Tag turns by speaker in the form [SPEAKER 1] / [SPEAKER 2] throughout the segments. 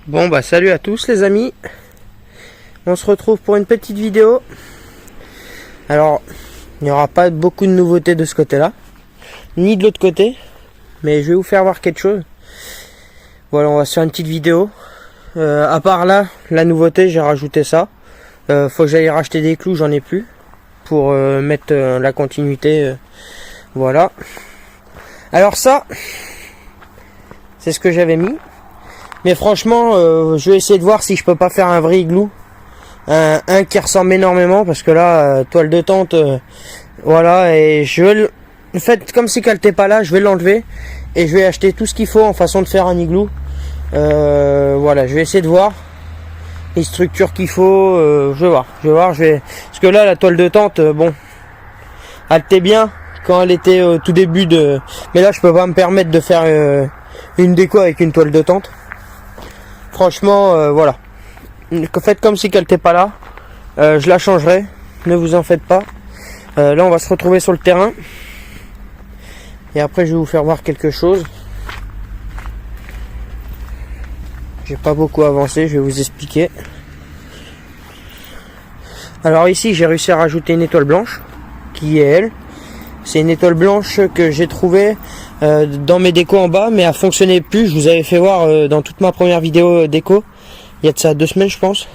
[SPEAKER 1] Bon bah salut à tous les amis, on se retrouve pour une petite vidéo. Alors il n'y aura pas beaucoup de nouveautés de ce côté là, ni de l'autre côté, mais je vais vous faire voir quelque chose. Voilà, on va se faire une petite vidéo. À part là, la nouveauté, j'ai rajouté ça. Faut que j'aille racheter des clous, j'en ai plus, pour mettre la continuité. Voilà. Alors ça, c'est ce que j'avais mis. Mais franchement, je vais essayer de voir si je peux pas faire un vrai igloo. Un qui ressemble énormément, parce que là, toile de tente, voilà, et je vais le fait comme si qu'elle n'était pas là, je vais l'enlever, et je vais acheter tout ce qu'il faut en façon de faire un igloo. Voilà, je vais essayer de voir les structures qu'il faut, je vais voir, parce que là, la toile de tente, bon, elle était bien quand elle était au tout début de, mais là, je peux pas me permettre de faire une déco avec une toile de tente. Franchement, voilà. Faites comme si qu'elle n'était pas là. Je la changerai. Ne vous en faites pas. Là, on va se retrouver sur le terrain. Et après, je vais vous faire voir quelque chose. J'ai pas beaucoup avancé. Je vais vous expliquer. Alors ici, j'ai réussi à rajouter une étoile blanche. Qui est elle. C'est une étoile blanche que j'ai trouvée dans mes décos en bas, mais elle fonctionnait plus. Je vous avais fait voir dans toute ma première vidéo déco, il y a de ça 2 semaines je pense.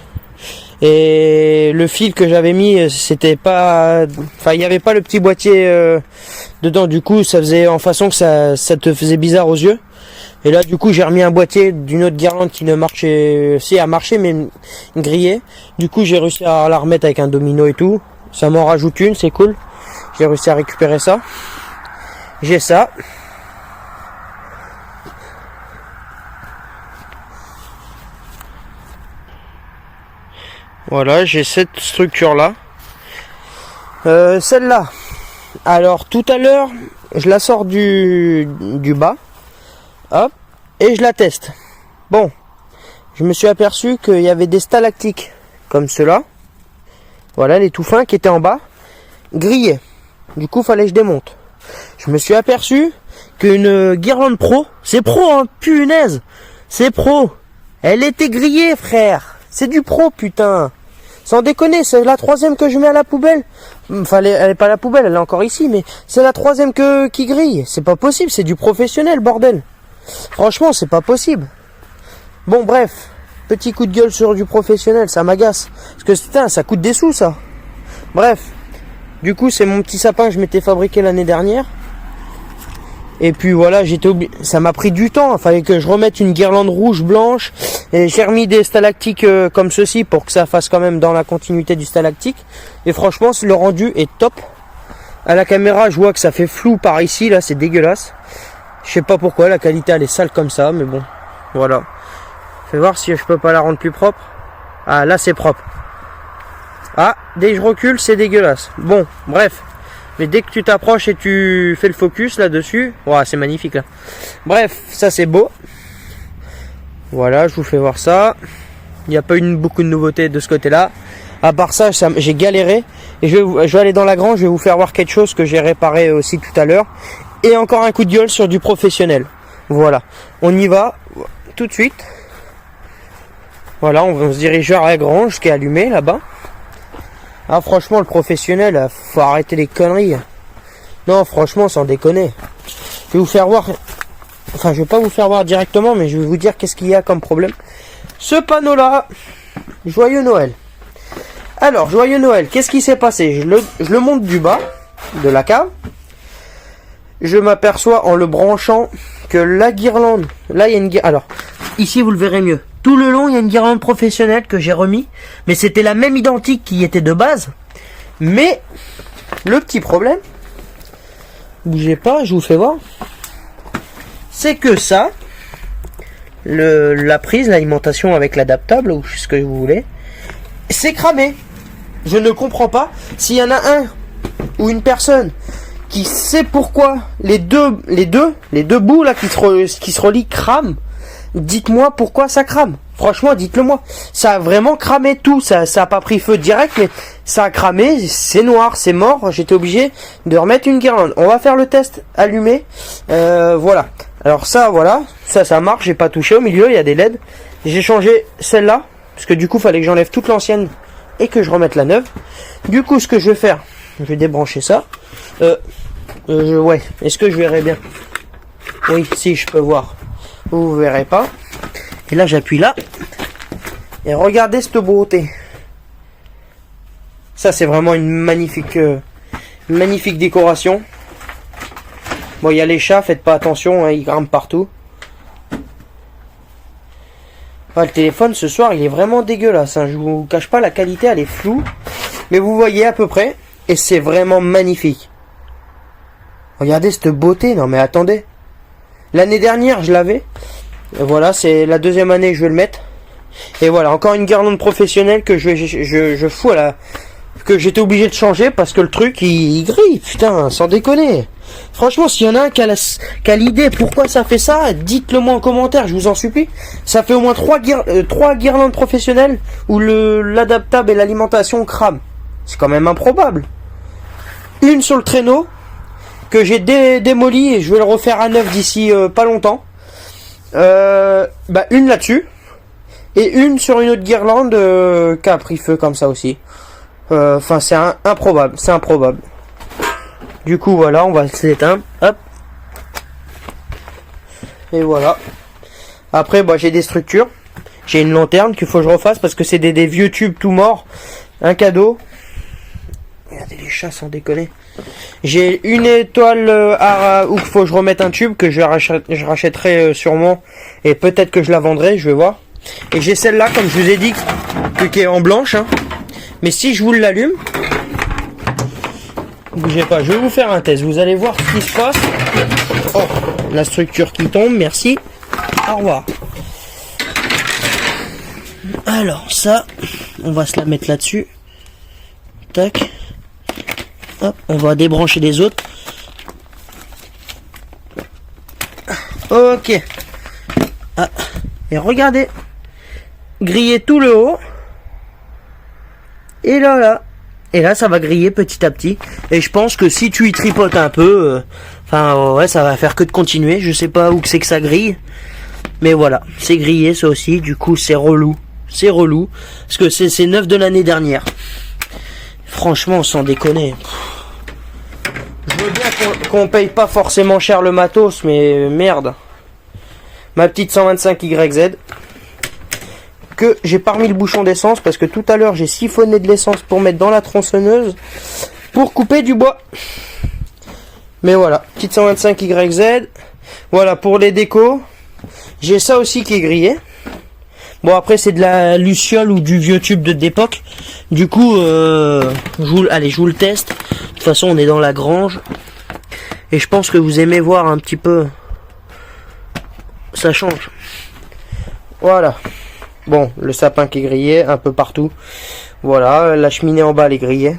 [SPEAKER 1] Et le fil que j'avais mis, c'était pas, enfin il n'y avait pas le petit boîtier dedans. Du coup, ça faisait en façon que ça te faisait bizarre aux yeux. Et là, du coup, j'ai remis un boîtier d'une autre guirlande qui ne marchait, si, a marché mais grillé. Du coup, j'ai réussi à la remettre avec un domino et tout. Ça m'en rajoute une, c'est cool. J'ai réussi à récupérer ça. J'ai ça. Voilà, j'ai cette structure là. Celle-là. Alors tout à l'heure, je la sors du bas. Hop. Et je la teste. Bon. Je me suis aperçu qu'il y avait des stalactiques comme ceux-là. Voilà, les tout fins qui étaient en bas. Grillés. Du coup, fallait que je démonte. Je me suis aperçu qu'une guirlande pro, c'est pro, hein, punaise, c'est pro. Elle était grillée, frère. C'est du pro, putain. Sans déconner, c'est la 3e que je mets à la poubelle. Enfin, elle est pas à la poubelle, elle est encore ici, mais c'est la 3e qui grille. C'est pas possible, c'est du professionnel, bordel. Franchement, c'est pas possible. Bon, bref, petit coup de gueule sur du professionnel, ça m'agace. Parce que putain, ça coûte des sous, ça. Bref. Du coup, c'est mon petit sapin que je m'étais fabriqué l'année dernière. Et puis voilà, ça m'a pris du temps. Il fallait que je remette une guirlande rouge, blanche. Et j'ai remis des stalactiques comme ceci pour que ça fasse quand même dans la continuité du stalactique. Et franchement, le rendu est top. À la caméra, je vois que ça fait flou par ici. Là, c'est dégueulasse. Je sais pas pourquoi, la qualité elle est sale comme ça. Mais bon, voilà. Fais voir si je peux pas la rendre plus propre. Ah, là, c'est propre. Ah, dès que je recule, c'est dégueulasse. Bon, bref. Mais dès que tu t'approches et tu fais le focus là-dessus, ouais, c'est magnifique là. Bref, ça c'est beau. Voilà, je vous fais voir ça. Il n'y a pas eu beaucoup de nouveautés de ce côté-là. À part ça, j'ai galéré. Et je vais aller dans la grange, je vais vous faire voir quelque chose que j'ai réparé aussi tout à l'heure. Et encore un coup de gueule sur du professionnel. Voilà, on y va tout de suite. Voilà, on se dirige vers la grange qui est allumée là-bas. Ah franchement, le professionnel, faut arrêter les conneries. Non, franchement, sans déconner. Je vais vous faire voir. Enfin, je vais pas vous faire voir directement, mais je vais vous dire qu'est-ce qu'il y a comme problème. Ce panneau-là, joyeux Noël. Alors, joyeux Noël, qu'est-ce qui s'est passé? Je le monte du bas de la cave. Je m'aperçois en le branchant que la guirlande, là il y a une guirlande. Alors, ici vous le verrez mieux. Tout le long, il y a une guirlande professionnelle que j'ai remis. Mais c'était la même identique qui était de base. Mais, le petit problème, bougez pas, je vous fais voir. C'est que ça, la prise, l'alimentation avec l'adaptable, ou ce que vous voulez, c'est cramé. Je ne comprends pas. S'il y en a un, ou une personne, qui sait pourquoi les deux bouts là qui se relient crament, dites-moi pourquoi ça crame. Franchement, dites-le moi. Ça a vraiment cramé tout. Ça a pas pris feu direct, mais ça a cramé. C'est noir, c'est mort. J'étais obligé de remettre une guirlande. On va faire le test allumé. Voilà. Alors ça, voilà, ça marche, j'ai pas touché. Au milieu, il y a des LED. J'ai changé celle-là, parce que du coup, fallait que j'enlève toute l'ancienne et que je remette la neuve. Du coup, ce que je vais faire, je vais débrancher ça. Ouais, est-ce que je verrai bien? Oui, si, je peux voir. Vous verrez pas. Et là, j'appuie là. Et regardez cette beauté. Ça, c'est vraiment une magnifique décoration. Bon, il y a les chats, faites pas attention, hein, ils grimpent partout. Ah, le téléphone, ce soir, il est vraiment dégueulasse. Hein. Je vous cache pas, la qualité, elle est floue. Mais vous voyez à peu près. Et c'est vraiment magnifique. Regardez cette beauté. Non, mais attendez. L'année dernière, je l'avais. Voilà, c'est la deuxième année que je vais le mettre. Et voilà, encore une guirlande professionnelle que je fous à la... que j'étais obligé de changer parce que le truc, il grille. Putain, sans déconner. Franchement, s'il y en a un qui a l'idée pourquoi ça fait ça, dites-le moi en commentaire, je vous en supplie. Ça fait au moins 3 guirlandes professionnelles où l'adaptable et l'alimentation crament. C'est quand même improbable. Une sur le traîneau que j'ai démoli et je vais le refaire à neuf d'ici pas longtemps. Une là-dessus et une sur une autre guirlande qui a pris feu comme ça aussi. Enfin, c'est improbable, c'est improbable. Du coup, voilà, on va s'éteindre. Hop. Et voilà. Après, j'ai des structures. J'ai une lanterne qu'il faut que je refasse parce que c'est des vieux tubes tout morts. Un cadeau. Regardez les chats sans déconner. J'ai une étoile où il faut que je remette un tube que je rachèterai sûrement. Et peut-être que je la vendrai, je vais voir. Et j'ai celle-là, comme je vous ai dit, qui est en blanche. Hein. Mais si je vous l'allume... Bougez pas, je vais vous faire un test. Vous allez voir ce qui se passe. Oh, la structure qui tombe, merci. Au revoir. Alors, ça, on va se la mettre là-dessus. Tac. Hop, on va débrancher les autres. Ok. Ah, et regardez. Griller tout le haut. Et là. Et là, ça va griller petit à petit. Et je pense que si tu y tripotes un peu, ouais, ça va faire que de continuer. Je sais pas où c'est que ça grille. Mais voilà, c'est grillé ça aussi. Du coup, c'est relou. C'est relou. Parce que c'est neuf de l'année dernière. Franchement, sans déconner. Je veux bien qu'on paye pas forcément cher le matos, mais merde. Ma petite 125 YZ. Que j'ai pas remis le bouchon d'essence parce que tout à l'heure j'ai siphonné de l'essence pour mettre dans la tronçonneuse pour couper du bois. Mais voilà, petite 125 YZ. Voilà pour les décos. J'ai ça aussi qui est grillé. Bon, après c'est de la luciole ou du vieux tube d'époque. Du coup, allez, je vous le teste. De toute façon, on est dans la grange. Et je pense que vous aimez voir un petit peu. Ça change. Voilà. Bon, le sapin qui est grillé un peu partout. Voilà, la cheminée en bas elle est grillée.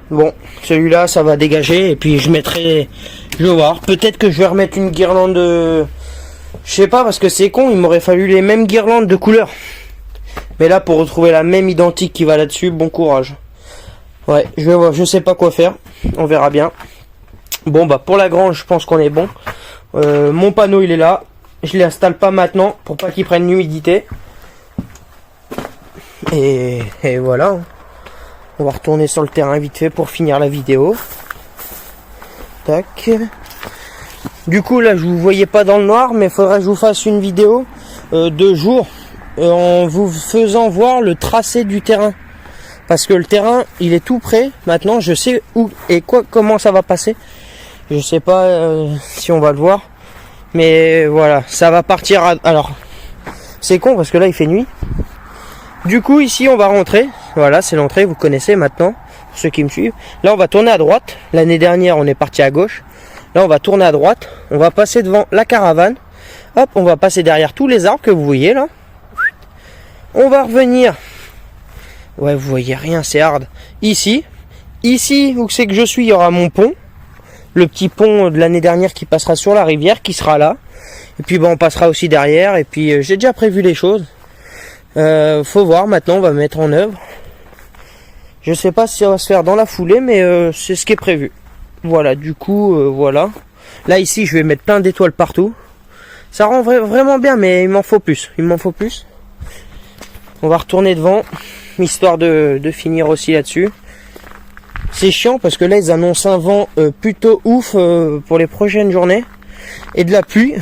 [SPEAKER 1] Bon, celui-là ça va dégager et puis je mettrai, je vais voir, peut-être que je vais remettre une guirlande de... Je sais pas parce que c'est con, il m'aurait fallu les mêmes guirlandes de couleur. Mais là pour retrouver la même identique qui va là-dessus, bon courage. Ouais, je vais voir, je sais pas quoi faire, on verra bien. Bon pour la grange je pense qu'on est bon. Mon panneau il est là. Je l'installe pas maintenant pour pas qu'il prenne l'humidité. Et voilà. On va retourner sur le terrain vite fait pour finir la vidéo. Tac. Du coup là je vous voyais pas dans le noir, mais il faudrait que je vous fasse une vidéo de jour en vous faisant voir le tracé du terrain. Parce que le terrain il est tout prêt. Maintenant je sais où et comment ça va passer. Je sais pas si on va le voir. Mais voilà, ça va partir alors, c'est con parce que là il fait nuit. Du coup ici on va rentrer. Voilà, c'est l'entrée, vous connaissez maintenant, pour ceux qui me suivent. Là on va tourner à droite. L'année dernière on est parti à gauche. Là on va tourner à droite. On va passer devant la caravane. Hop, on va passer derrière tous les arbres que vous voyez là. On va revenir. Ouais, vous voyez rien, c'est hard. Ici, où c'est que je suis, il y aura mon pont. Le petit pont de l'année dernière qui passera sur la rivière, qui sera là. Et puis on passera aussi derrière. Et puis j'ai déjà prévu les choses. Faut voir, maintenant on va mettre en œuvre. Je sais pas si ça va se faire dans la foulée, mais c'est ce qui est prévu. Voilà, du coup, voilà. Là ici je vais mettre plein d'étoiles partout. Ça rend vraiment bien, mais il m'en faut plus. Il m'en faut plus. On va retourner devant, histoire de finir aussi là-dessus. C'est chiant parce que là ils annoncent un vent plutôt ouf pour les prochaines journées. Et de la pluie.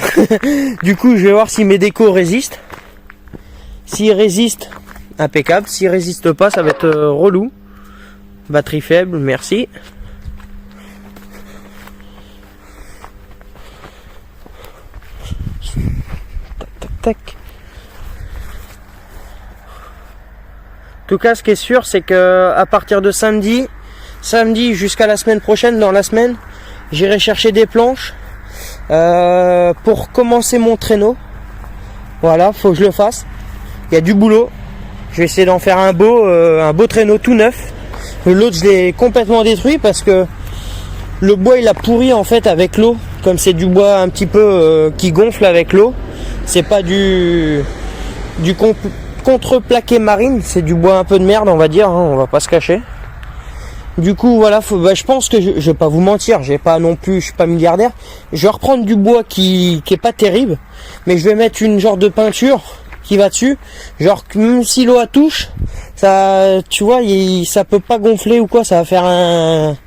[SPEAKER 1] Du coup je vais voir si mes décos résistent. S'ils résistent, impeccable. S'ils résistent pas, ça va être relou. Batterie faible, merci. Tac. En tout cas, ce qui est sûr, c'est que à partir de samedi jusqu'à la semaine prochaine, dans la semaine, j'irai chercher des planches pour commencer mon traîneau. Voilà, faut que je le fasse. Il y a du boulot. Je vais essayer d'en faire un beau traîneau tout neuf. L'autre, je l'ai complètement détruit parce que le bois, il a pourri en fait avec l'eau. Comme c'est du bois un petit peu qui gonfle avec l'eau. C'est pas du contreplaqué marine, c'est du bois un peu de merde, on va dire, hein, on va pas se cacher. Du coup, voilà, je pense que je vais pas vous mentir, je suis pas milliardaire. Je vais reprendre du bois qui est pas terrible, mais je vais mettre une genre de peinture qui va dessus, genre même si l'eau touche, ça, tu vois, ça peut pas gonfler ou quoi, ça va faire un.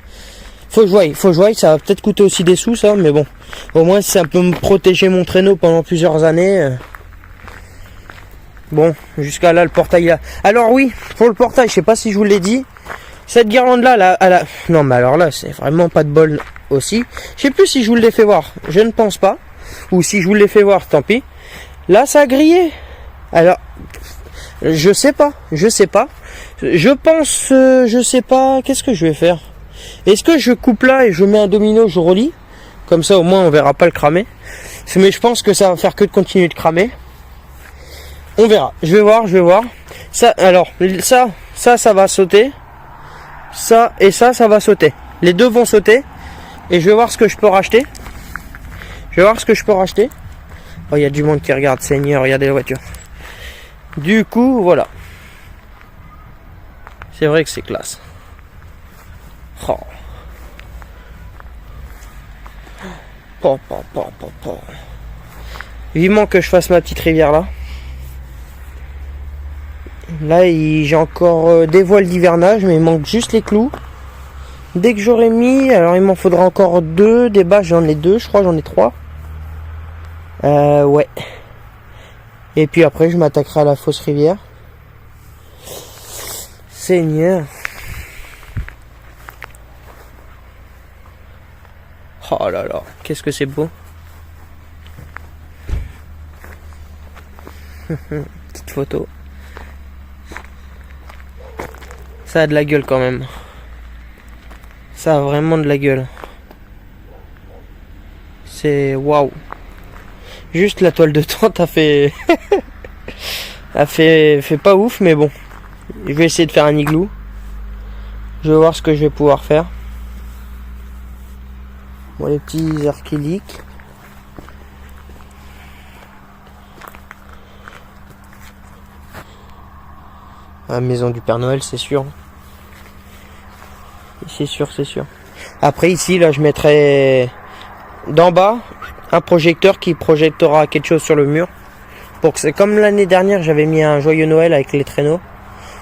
[SPEAKER 1] Faut que je voie, ça va peut-être coûter aussi des sous ça, mais bon, au moins si ça peut me protéger mon traîneau pendant plusieurs années. Bon, jusqu'à là le portail là. Alors oui, pour le portail, je sais pas si je vous l'ai dit, cette guirlande là, non mais alors là c'est vraiment pas de bol aussi. Je sais plus si je vous l'ai fait voir, je ne pense pas, ou si je vous l'ai fait voir, tant pis. Là ça a grillé. Alors, je sais pas, je pense, je sais pas, qu'est-ce que je vais faire? Est-ce que je coupe là et je mets un domino, je relie? Comme ça au moins on verra pas le cramer. Mais je pense que ça va faire que de continuer de cramer. On verra. Je vais voir. Ça, alors, ça va sauter. Ça et ça va sauter. Les deux vont sauter. Et je vais voir ce que je peux racheter. Oh, il y a du monde qui regarde, Seigneur, regardez la voiture. Du coup, voilà. C'est vrai que c'est classe. Oh. Vivement que je fasse ma petite rivière là. Là, j'ai encore des voiles d'hivernage, mais il manque juste les clous. Dès que j'aurai mis, alors il m'en faudra encore 2. Des bâches, j'en ai 2, je crois, j'en ai 3. Ouais. Et puis après, je m'attaquerai à la fausse rivière. Seigneur. Oh là là, qu'est-ce que c'est beau. Petite photo. Ça a de la gueule quand même. Ça a vraiment de la gueule. C'est waouh. Juste la toile de tente a fait fait pas ouf, mais bon. Je vais essayer de faire un igloo. Je vais voir ce que je vais pouvoir faire. Bon, les petits acryliques. La maison du Père Noël, c'est sûr. C'est sûr. Après ici, là, je mettrai d'en bas un projecteur qui projettera quelque chose sur le mur. Pour que c'est comme l'année dernière, j'avais mis un joyeux Noël avec les traîneaux.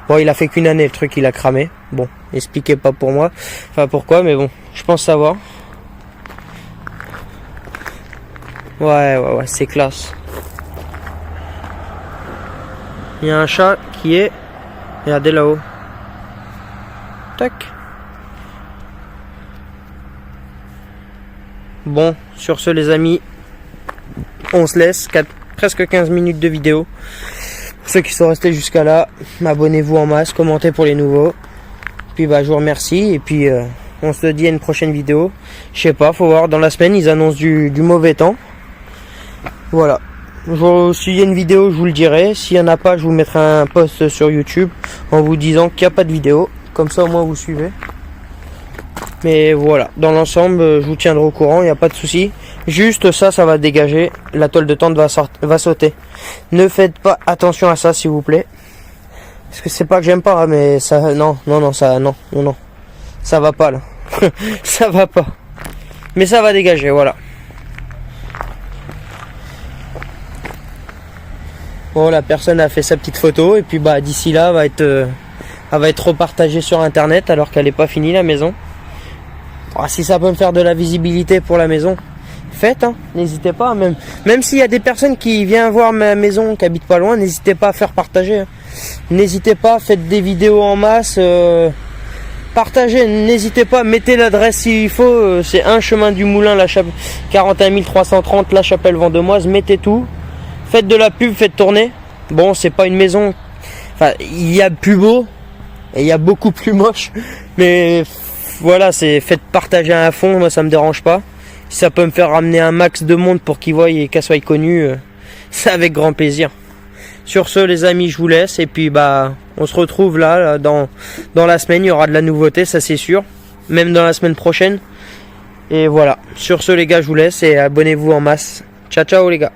[SPEAKER 1] Bon, il a fait qu'une année, le truc, il a cramé. Bon, expliquez pas pour moi. Enfin, pourquoi, mais bon, je pense savoir. Ouais, c'est classe. Il y a un chat qui est... Regardez là-haut. Tac. Bon, sur ce les amis, on se laisse. Presque 15 minutes de vidéo. Pour ceux qui sont restés jusqu'à là, abonnez-vous en masse, commentez pour les nouveaux. Puis bah je vous remercie et puis on se dit à une prochaine vidéo. Je sais pas, faut voir, dans la semaine ils annoncent du mauvais temps. Voilà. S'il y a une vidéo, je vous le dirai. S'il n'y en a pas, je vous mettrai un post sur YouTube en vous disant qu'il n'y a pas de vidéo. Comme ça, au moins, vous suivez. Mais voilà, dans l'ensemble, je vous tiendrai au courant, il n'y a pas de souci. Juste ça va dégager. La toile de tente va sauter. Ne faites pas attention à ça, s'il vous plaît. Parce que c'est pas que j'aime pas, hein, mais ça... Non. Ça va pas, là. Ça va pas. Mais ça va dégager, voilà. Bon, la personne a fait sa petite photo et puis bah d'ici là elle va être repartagée sur internet alors qu'elle n'est pas finie la maison. Oh, si ça peut me faire de la visibilité pour la maison, faites, hein, n'hésitez pas. Même s'il y a des personnes qui viennent voir ma maison, qui habitent pas loin, n'hésitez pas à faire partager. Hein. N'hésitez pas, faites des vidéos en masse, partagez, n'hésitez pas, mettez l'adresse s'il faut. C'est 1 chemin du Moulin, 41 330, La Chapelle-Vendemoise, mettez tout. Faites de la pub, faites tourner. Bon, c'est pas une maison. Enfin, il y a plus beau et il y a beaucoup plus moche. Mais voilà, faites partager à fond. Moi, ça me dérange pas. Si ça peut me faire ramener un max de monde pour qu'ils voient et qu'elle soit connue, c'est avec grand plaisir. Sur ce, les amis, je vous laisse. Et puis, bah, on se retrouve là dans la semaine. Il y aura de la nouveauté, ça c'est sûr. Même dans la semaine prochaine. Et voilà. Sur ce, les gars, je vous laisse et abonnez-vous en masse. Ciao, ciao, les gars.